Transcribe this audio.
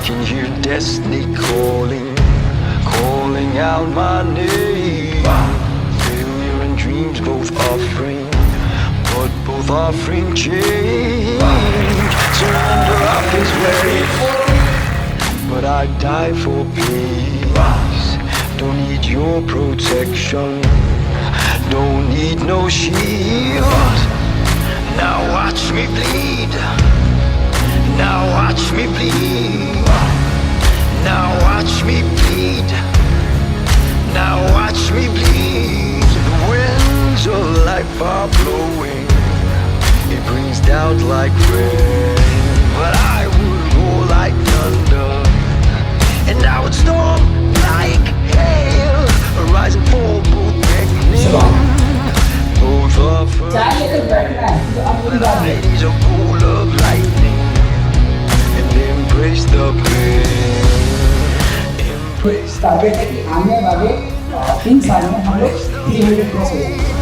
can hear destiny calling, calling out my name. Failure and dreams both offering, but both offering change. Surrender up his way, but I die for peace. Don't need your protection, don't need no shield. Now watch me bleed, now watch me bleed, now watch me bleed, now watch me bleed. The winds of life are blowing, it brings doubt like rain. But I would roar like thunder, and I would storm like hail. A rise and fall, both beckoning, both offering. Ladies are full of lightning, and embrace the pain. Embrace the pain. आने वाले 3 साल में हम लोग 3 minute cross हो जाएंगे।